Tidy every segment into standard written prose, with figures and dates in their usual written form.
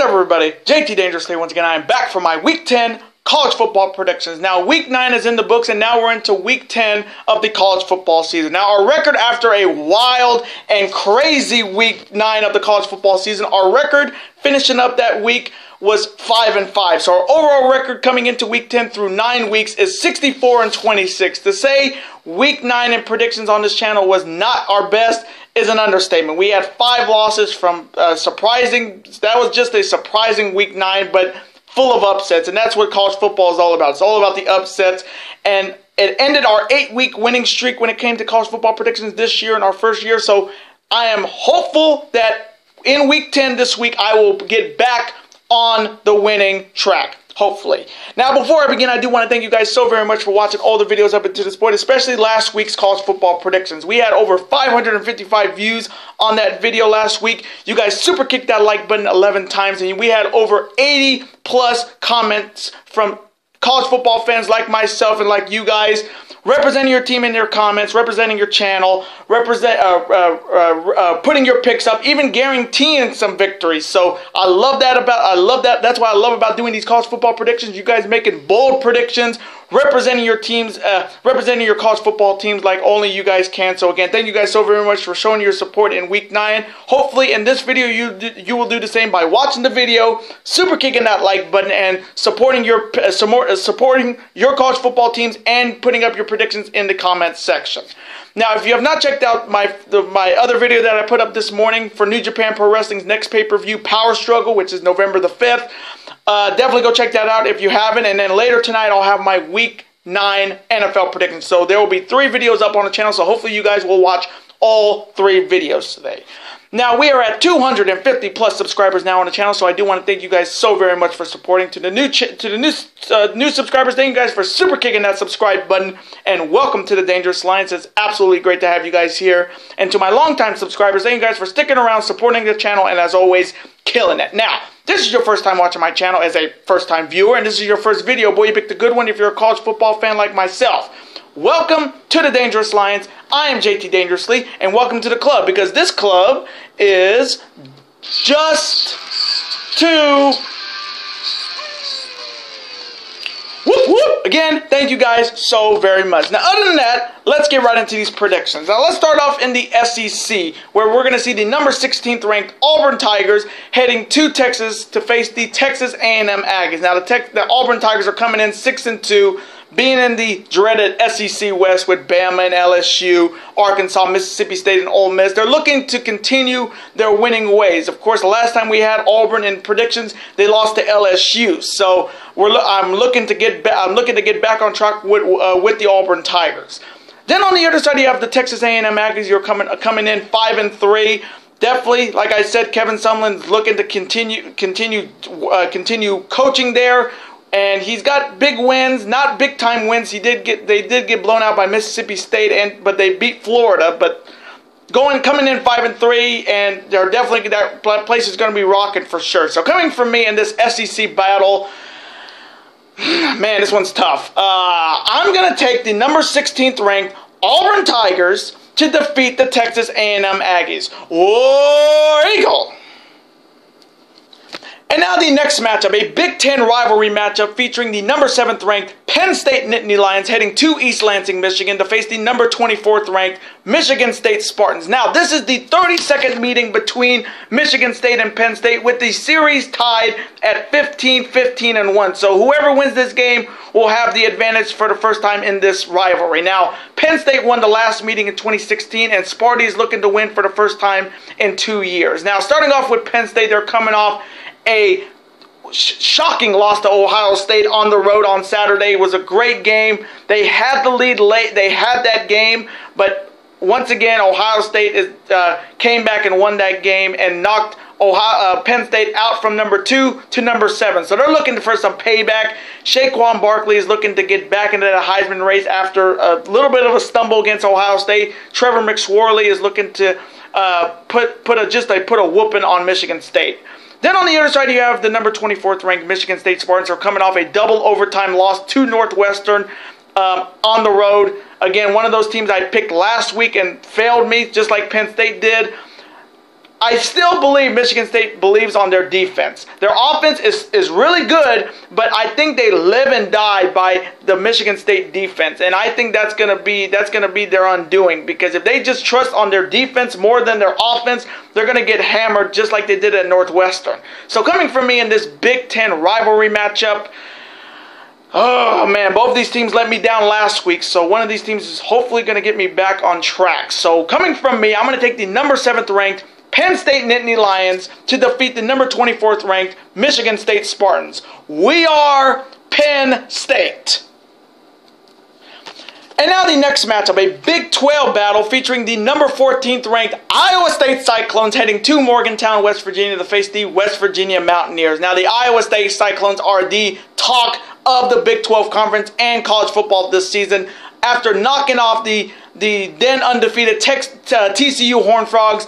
up, everybody? JT Dangerously once again. I am back for my Week 10 college football predictions. Now, Week 9 is in the books, and now we're into Week 10 of the college football season. Now, our record after a wild and crazy Week 9 of the college football season, our record finishing up that week was 5-5. So our overall record coming into Week 10 through 9 weeks is 64-26. To say Week 9 in predictions on this channel was not our best is an understatement. We had 5 losses from surprising. That was just a surprising Week 9, but full of upsets, and that's what college football is all about. It's all about the upsets, and it ended our 8-week winning streak when it came to college football predictions this year in our first year. So I am hopeful that in Week 10 this week, I will get back on the winning track. Hopefully. Now, before I begin, I do want to thank you guys so very much for watching all the videos up to this point, especially last week's college football predictions. We had over 555 views on that video last week. You guys super kicked that like button 11 times, and we had over 80 plus comments from college football fans like myself and like you guys, representing your team in their comments, representing your channel, putting your picks up, even guaranteeing some victories. So I love that. That's what I love about doing these college football predictions. You guys making bold predictions, representing your teams, representing your college football teams like only you guys can. So again, thank you guys so very much for showing your support in Week 9. Hopefully in this video you will do the same by watching the video, super kicking that like button, and supporting your college football teams and putting up your predictions in the comments section. Now, if you have not checked out my other video that I put up this morning for New Japan Pro Wrestling's next pay-per-view, Power Struggle, which is November the 5th, definitely go check that out if you haven't. And then later tonight, I'll have my Week 9 NFL predictions. So there will be 3 videos up on the channel, so hopefully you guys will watch all 3 videos today. Now, we are at 250 plus subscribers now on the channel, so I do want to thank you guys so very much for supporting. To the new subscribers, thank you guys for super kicking that subscribe button, and welcome to the Dangerous Alliance. It's absolutely great to have you guys here. And to my longtime subscribers, thank you guys for sticking around, supporting the channel, and as always, killing it. Now, this is your first time watching my channel as a first-time viewer, and this is your first video. Boy, you picked a good one if you're a college football fan like myself. Welcome to the Dangerous Alliance. I am JT Dangerously, and welcome to the club, because this club is just to whoop whoop. Again, thank you guys so very much. Now, other than that, let's get right into these predictions. Now, let's start off in the SEC, where we're going to see the number 16th ranked Auburn Tigers heading to Texas to face the Texas A&M Aggies. Now, the Auburn Tigers are coming in 6-2. Being in the dreaded SEC West with Bama and LSU, Arkansas, Mississippi State, and Ole Miss, they're looking to continue their winning ways. Of course, the last time we had Auburn in predictions, they lost to LSU. So I'm looking to get back on track with the Auburn Tigers. Then on the other side, you have the Texas A&M Aggies. You're coming in 5-3. Definitely, like I said, Kevin Sumlin's looking to continue coaching there. And he's got big wins, not big time wins. They did get blown out by Mississippi State, but they beat Florida. But coming in 5-3, and they're definitely, that place is going to be rocking for sure. So coming from me in this SEC battle, man, this one's tough. I'm going to take the number 16th ranked Auburn Tigers to defeat the Texas A&M Aggies. War Eagle! And now the next matchup, a Big Ten rivalry matchup featuring the number 7th ranked Penn State Nittany Lions heading to East Lansing, Michigan to face the number 24th ranked Michigan State Spartans. Now, this is the 32nd meeting between Michigan State and Penn State, with the series tied at 15-1. So whoever wins this game will have the advantage for the first time in this rivalry. Now, Penn State won the last meeting in 2016, and Sparty is looking to win for the first time in 2 years. Now, starting off with Penn State, they're coming off a shocking loss to Ohio State on the road on Saturday. It was a great game. They had the lead late. They had that game, but once again, Ohio State came back and won that game and knocked Penn State out from number 2 to number 7. So they're looking for some payback. Saquon Barkley is looking to get back into the Heisman race after a little bit of a stumble against Ohio State. Trevor McSorley is looking to put a whooping on Michigan State. Then on the other side, you have the number 24th ranked Michigan State Spartans are coming off a double overtime loss to Northwestern on the road. Again, one of those teams I picked last week and failed me, just like Penn State did. I still believe Michigan State believes on their defense. Their offense is really good, but I think they live and die by the Michigan State defense, and I think that's gonna be their undoing, because if they just trust on their defense more than their offense, they're gonna get hammered just like they did at Northwestern. So coming from me in this Big Ten rivalry matchup, oh man, both of these teams let me down last week, so one of these teams is hopefully going to get me back on track. So coming from me, I'm going to take the number 7th ranked Penn State Nittany Lions to defeat the number 24th ranked Michigan State Spartans. We are Penn State. And now the next matchup, a Big 12 battle featuring the number 14th ranked Iowa State Cyclones heading to Morgantown, West Virginia to face the West Virginia Mountaineers. Now the Iowa State Cyclones are the talk of the Big 12 Conference and college football this season after knocking off the then undefeated TCU Horned Frogs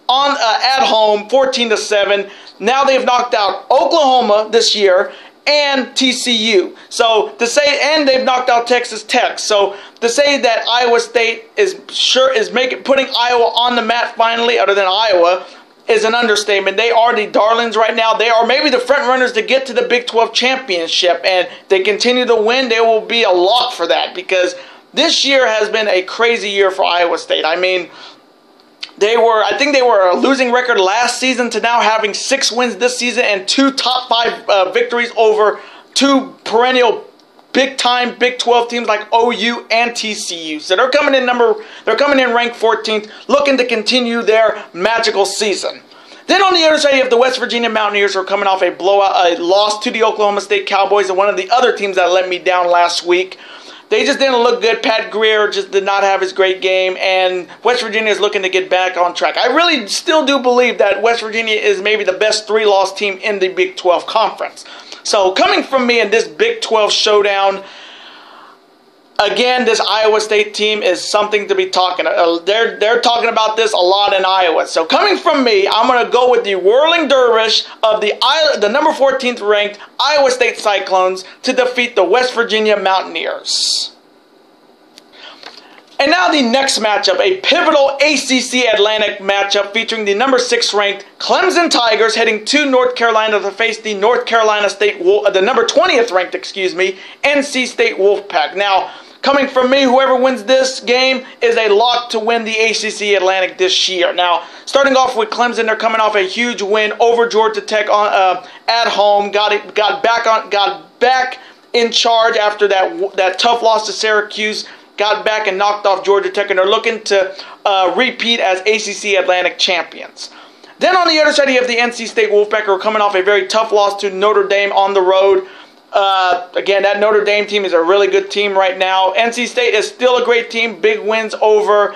at home 14-7. Now they've knocked out Oklahoma this year and TCU. So to say, and they've knocked out Texas Tech. So to say that Iowa State is putting Iowa on the mat finally, other than Iowa, is an understatement. They are the darlings right now. They are maybe the front runners to get to the Big 12 championship, and if they continue to win, they will be a lock for that, because this year has been a crazy year for Iowa State. I mean, I think they were a losing record last season to now having 6 wins this season and 2 top 5 victories over 2 perennial big-time Big 12 teams like OU and TCU. So they're coming in ranked 14th, looking to continue their magical season. Then on the other side, you have the West Virginia Mountaineers, who are coming off a loss to the Oklahoma State Cowboys, and one of the other teams that let me down last week. They just didn't look good. Pat Greer just did not have his great game, and West Virginia is looking to get back on track. I really still do believe that West Virginia is maybe the best 3-loss team in the Big 12 Conference. So coming from me in this Big 12 showdown, again, this Iowa State team is something to be talking about. They're talking about this a lot in Iowa. So coming from me, I'm going to go with the whirling dervish of the number 14th ranked Iowa State Cyclones to defeat the West Virginia Mountaineers. And now the next matchup, a pivotal ACC Atlantic matchup featuring the number 6 ranked Clemson Tigers heading to North Carolina to face the number 20th ranked, NC State Wolfpack. Now, coming from me, whoever wins this game is a lock to win the ACC Atlantic this year. Now, starting off with Clemson, they're coming off a huge win over Georgia Tech at home. Got back in charge after that tough loss to Syracuse. Got back and knocked off Georgia Tech, and they're looking to repeat as ACC Atlantic champions. Then on the other side, you have the NC State Wolfpack, who are coming off a very tough loss to Notre Dame on the road. Again, that Notre Dame team is a really good team right now. NC State is still a great team, big wins over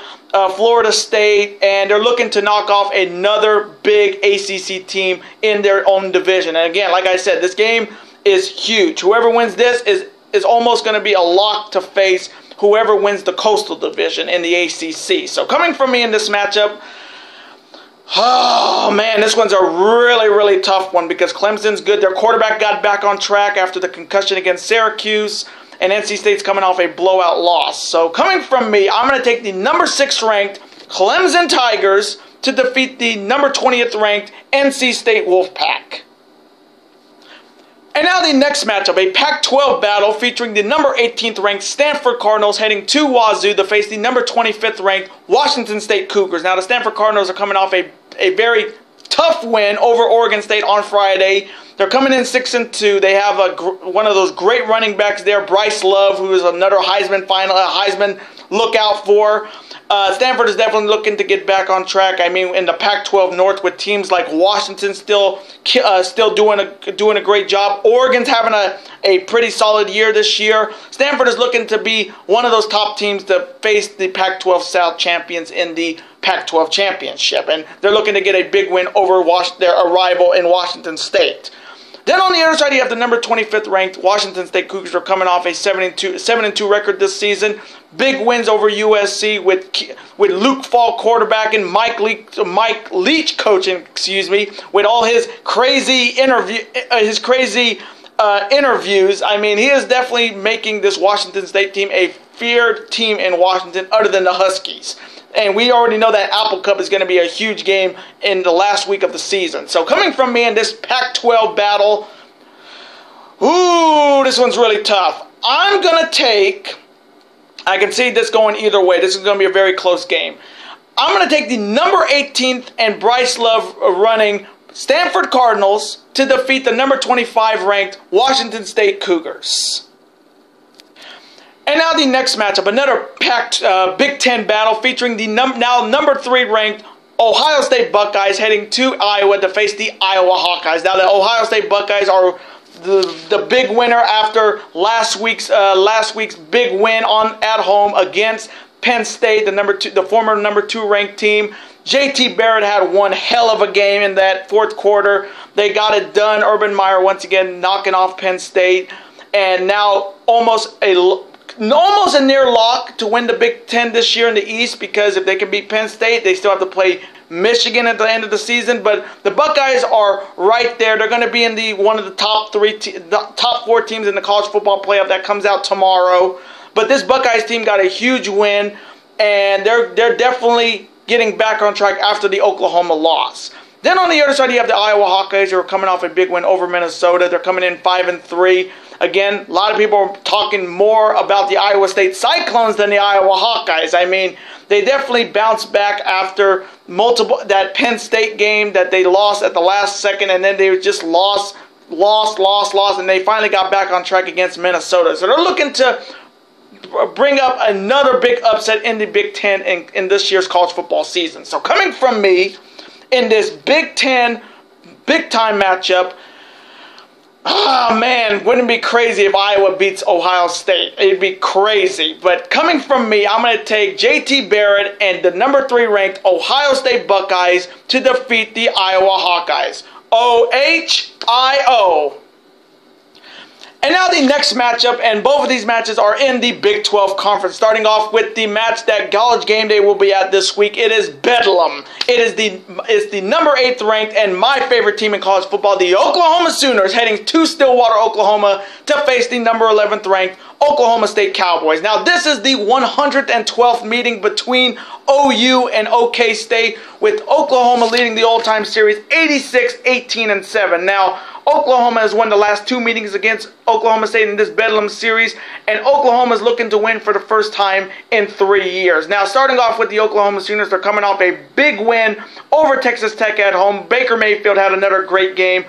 Florida State, and they're looking to knock off another big ACC team in their own division. And again, like I said, this game is huge. Whoever wins this is almost going to be a lock to face whoever wins the Coastal Division in the ACC. So coming from me in this matchup, oh man, this one's a really, really tough one, because Clemson's good. Their quarterback got back on track after the concussion against Syracuse, and NC State's coming off a blowout loss. So coming from me, I'm going to take the number 6 ranked Clemson Tigers to defeat the number 20th ranked NC State Wolfpack. And now the next matchup, a Pac-12 battle featuring the number 18th ranked Stanford Cardinals heading to Wazoo to face the number 25th ranked Washington State Cougars. Now the Stanford Cardinals are coming off a very tough win over Oregon State on Friday. They're coming in 6-2. They have one of those great running backs there, Bryce Love, who is another Heisman lookout for. Stanford is definitely looking to get back on track. I mean, in the Pac-12 North, with teams like Washington still doing a great job. Oregon's having a pretty solid year this year. Stanford is looking to be one of those top teams to face the Pac-12 South champions in the Pac-12 championship, and they're looking to get a big win over their rival in Washington State. Then on the other side, you have the number 25th ranked Washington State Cougars, are coming off a 7-2 record this season. Big wins over USC with Luke Falk quarterback and Mike Leach coaching, with all his crazy interviews. I mean, he is definitely making this Washington State team a feared team in Washington, other than the Huskies. And we already know that Apple Cup is going to be a huge game in the last week of the season. So coming from me in this Pac-12 battle, ooh, this one's really tough. I'm going to take, I can see this going either way. This is going to be a very close game. I'm going to take the number 18th and Bryce Love running Stanford Cardinals to defeat the number 25 ranked Washington State Cougars. And now the next matchup, another packed Big Ten battle featuring the now number 3 ranked Ohio State Buckeyes heading to Iowa to face the Iowa Hawkeyes. Now the Ohio State Buckeyes are the big winner after last week's big win at home against Penn State, the former number 2 ranked team. JT Barrett had one hell of a game in that fourth quarter. They got it done. Urban Meyer once again knocking off Penn State, and now almost a near lock to win the Big Ten this year in the East, because if they can beat Penn State, they still have to play Michigan at the end of the season. But the Buckeyes are right there. They're going to be in one of the top 4 teams in the college football playoff that comes out tomorrow. But this Buckeyes team got a huge win, and they're definitely getting back on track after the Oklahoma loss. Then on the other side, you have the Iowa Hawkeyes, who are coming off a big win over Minnesota. They're coming in 5-3. Again, a lot of people are talking more about the Iowa State Cyclones than the Iowa Hawkeyes. I mean, they definitely bounced back after that Penn State game that they lost at the last second, and then they just lost, and they finally got back on track against Minnesota. So they're looking to bring up another big upset in the Big Ten in this year's college football season. So coming from me in this Big Ten big-time matchup, man, wouldn't it be crazy if Iowa beats Ohio State? It'd be crazy. But coming from me, I'm going to take JT Barrett and the number 3 ranked Ohio State Buckeyes to defeat the Iowa Hawkeyes. OHIO. And now the next matchup, and both of these matches are in the Big 12 Conference. Starting off with the match that College Game Day will be at this week. It is Bedlam. It's the number 8th ranked and my favorite team in college football, the Oklahoma Sooners, heading to Stillwater, Oklahoma to face the number 11th ranked Oklahoma State Cowboys. Now this is the 112th meeting between OU and OK State, with Oklahoma leading the all-time series 86-18-7. Now Oklahoma has won the last 2 meetings against Oklahoma State in this Bedlam series, and Oklahoma is looking to win for the first time in 3 years. Now, starting off with the Oklahoma Sooners, they're coming off a big win over Texas Tech at home. Baker Mayfield had another great game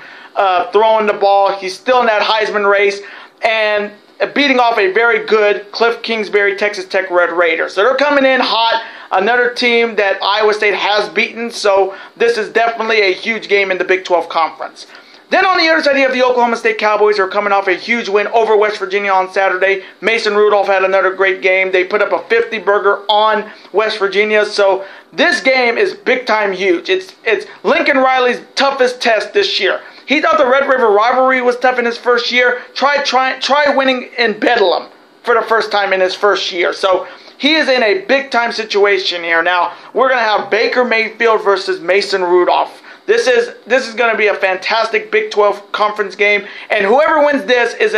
throwing the ball. He's still in that Heisman race, and beating off a very good Cliff Kingsbury Texas Tech Red Raiders. So they're coming in hot. Another team that Iowa State has beaten, so this is definitely a huge game in the Big 12 Conference. Then on the other side, you have the Oklahoma State Cowboys, who are coming off a huge win over West Virginia on Saturday. Mason Rudolph had another great game. They put up a 50-burger on West Virginia. So this game is big-time huge. It's Lincoln Riley's toughest test this year. He thought the Red River rivalry was tough in his first year. Try winning in Bedlam for the first time in his first year. So he is in a big-time situation here. Now, we're going to have Baker Mayfield versus Mason Rudolph. This is going to be a fantastic Big 12 Conference game, and whoever wins this is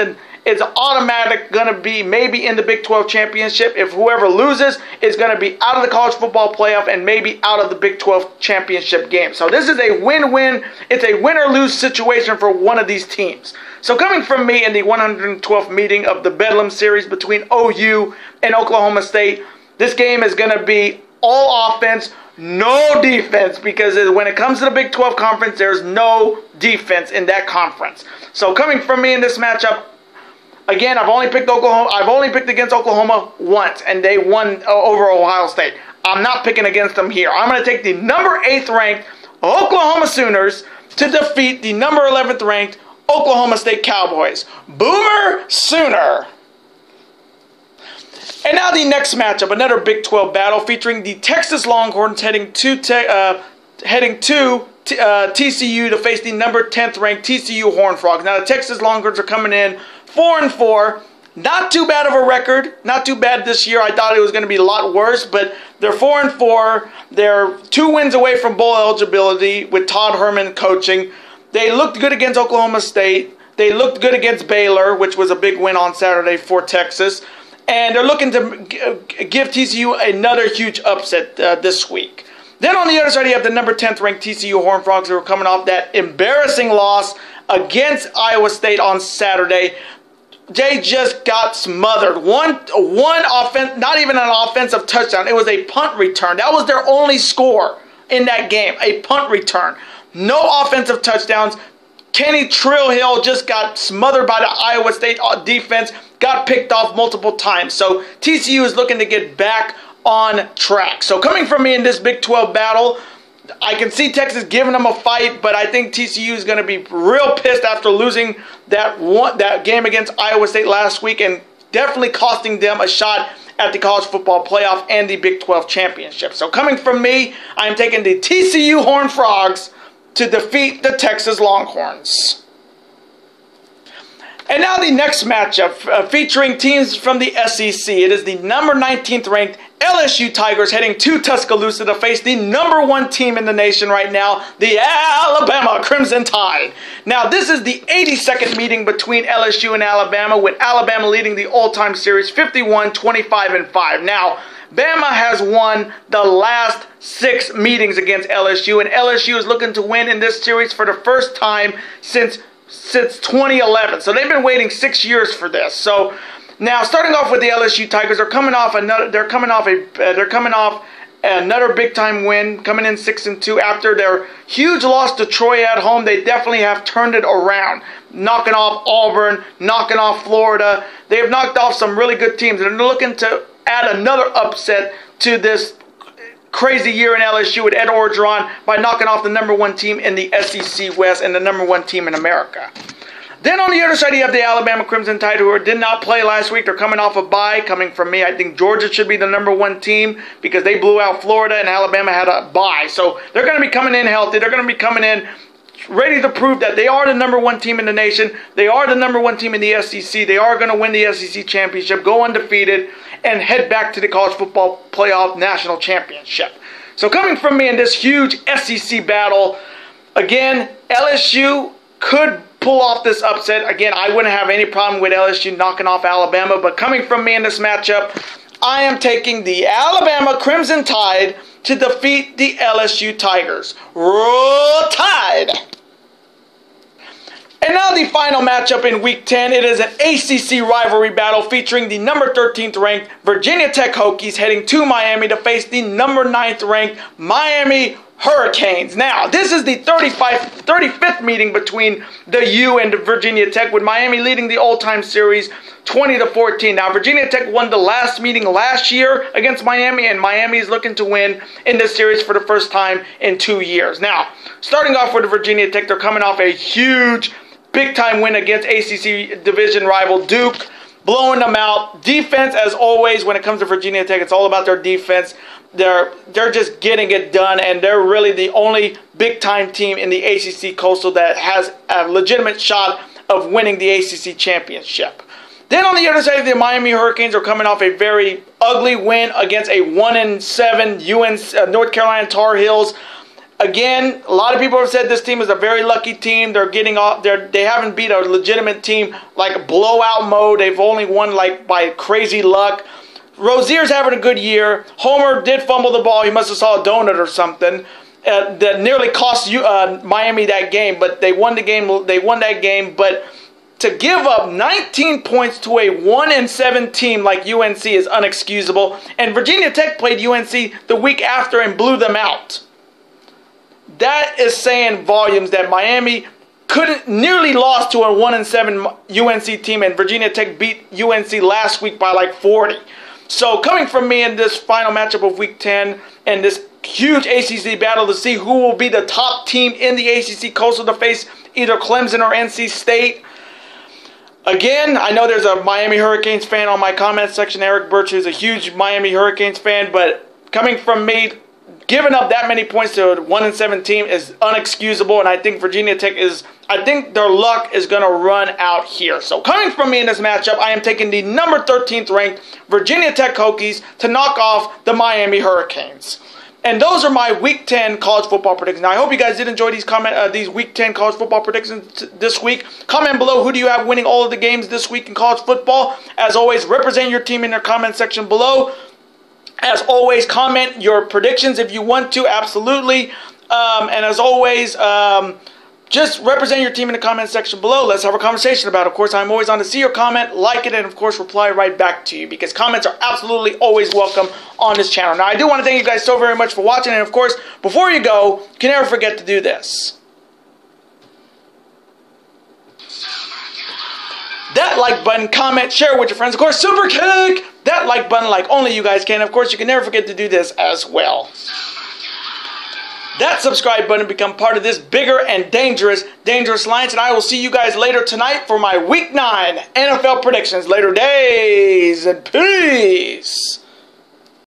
automatic going to be maybe in the Big 12 Championship. If whoever loses is going to be out of the college football playoff and maybe out of the Big 12 Championship game. So this is a win-win. It's a win-or-lose situation for one of these teams. So coming from me in the 112th meeting of the Bedlam series between OU and Oklahoma State, this game is going to be all offense, no defense, because when it comes to the Big 12 Conference, there's no defense in that conference. So coming from me in this matchup, again, I've only picked against Oklahoma once, and they won over Ohio State. I'm not picking against them here. I'm going to take the number 8th ranked Oklahoma Sooners to defeat the number 11th ranked Oklahoma State Cowboys. Boomer Sooner. And now the next matchup, another Big 12 battle featuring the Texas Longhorns heading to TCU to face the number 10th ranked TCU Horned Frogs. Now the Texas Longhorns are coming in 4-4. Not too bad of a record. Not too bad this year. I thought it was going to be a lot worse, but they're 4-4. They're 2 wins away from bowl eligibility with Todd Herman coaching. They looked good against Oklahoma State. They looked good against Baylor, which was a big win on Saturday for Texas. and they're looking to give TCU another huge upset this week. Then on the other side, you have the number 10th ranked TCU Horned Frogs, who are coming off that embarrassing loss against Iowa State on Saturday. They just got smothered. One offense, not even an offensive touchdown. It was a punt return. That was their only score in that game, a punt return. No offensive touchdowns. Kenny Trillhill just got smothered by the Iowa State defense, got picked off multiple times. So TCU is looking to get back on track. So coming from me in this Big 12 battle, I can see Texas giving them a fight, but I think TCU is going to be real pissed after losing that game against Iowa State last week, and definitely costing them a shot at the college football playoff and the Big 12 championship. So coming from me, I am taking the TCU Horned Frogs to defeat the Texas Longhorns. And now the next matchup featuring teams from the SEC. It is the number 19th ranked LSU Tigers heading to Tuscaloosa to face the number 1 team in the nation right now, the Alabama Crimson Tide. Now, this is the 82nd meeting between LSU and Alabama, with Alabama leading the all-time series 51-25-5. Now, Bama has won the last 6 meetings against LSU, and LSU is looking to win in this series for the first time since 2011. So they've been waiting 6 years for this. So now, starting off with the LSU Tigers, they're coming off another big time win, coming in 6-2 after their huge loss to Troy at home. They definitely have turned it around, knocking off Auburn, knocking off Florida. They have knocked off some really good teams, and they're looking to add another upset to this crazy year in LSU with Ed Orgeron by knocking off the number 1 team in the SEC West and the number 1 team in America. Then on the other side, you have the Alabama Crimson Tide, who did not play last week. They're coming off a bye. Coming from me, I think Georgia should be the number 1 team because they blew out Florida and Alabama had a bye. So they're going to be coming in healthy. They're going to be coming in ready to prove that they are the number 1 team in the nation. They are the number 1 team in the SEC. They are going to win the SEC championship, go undefeated, and head back to the college football playoff national championship. So coming from me in this huge SEC battle, again, LSU could pull off this upset. Again, I wouldn't have any problem with LSU knocking off Alabama, but coming from me in this matchup, I am taking the Alabama Crimson Tide to defeat the LSU Tigers. Roll Tide! And now the final matchup in Week 10. It is an ACC rivalry battle featuring the number 13th ranked Virginia Tech Hokies heading to Miami to face the number 9th ranked Miami Hurricanes. Now, this is the 35th meeting between the U and the Virginia Tech, with Miami leading the all-time series 20-14. Now, Virginia Tech won the last meeting last year against Miami, and Miami is looking to win in this series for the first time in 2 years. Now, starting off with the Virginia Tech, they're coming off a huge big-time win against ACC division rival Duke, blowing them out. Defense, as always, when it comes to Virginia Tech, it's all about their defense. They're just getting it done, and they're really the only big-time team in the ACC Coastal that has a legitimate shot of winning the ACC championship. Then on the other side, the Miami Hurricanes are coming off a very ugly win against a 1-7 UNC North Carolina Tar Heels. Again, a lot of people have said this team is a very lucky team. They're getting off. They haven't beat a legitimate team like blowout mode. They've only won like by crazy luck. Rozier's having a good year. Homer did fumble the ball. He must have saw a donut or something that nearly cost Miami that game. But they won the game. They won that game. But to give up 19 points to a 1-7 team like UNC is unexcusable. And Virginia Tech played UNC the week after and blew them out. That is saying volumes that Miami nearly lost to a 1-7 UNC team, and Virginia Tech beat UNC last week by like 40. So coming from me in this final matchup of Week 10 and this huge ACC battle to see who will be the top team in the ACC Coastal to face either Clemson or NC State. Again, I know there's a Miami Hurricanes fan on my comment section. Eric Birch is a huge Miami Hurricanes fan, but coming from me, giving up that many points to a 1-7 team is unexcusable, and I think Virginia Tech I think their luck is going to run out here. So coming from me in this matchup, I am taking the number 13th ranked Virginia Tech Hokies to knock off the Miami Hurricanes. And those are my Week 10 college football predictions. Now, I hope you guys did enjoy these Week 10 college football predictions this week. Comment below, who do you have winning all of the games this week in college football? As always, represent your team in the comment section below. As always, comment your predictions if you want to, absolutely. And as always, just represent your team in the comment section below. Let's have a conversation about it. Of course, I'm always on to see your comment, like it, and of course, reply right back to you, because comments are absolutely always welcome on this channel. Now, I do want to thank you guys so very much for watching, and of course, before you go, you can never forget to do this. That like button, comment, share with your friends. Of course, super kick that like button like only you guys can. Of course, you can never forget to do this as well. That subscribe button, become part of this bigger and dangerous alliance. And I will see you guys later tonight for my Week 9 NFL predictions. Later days and peace.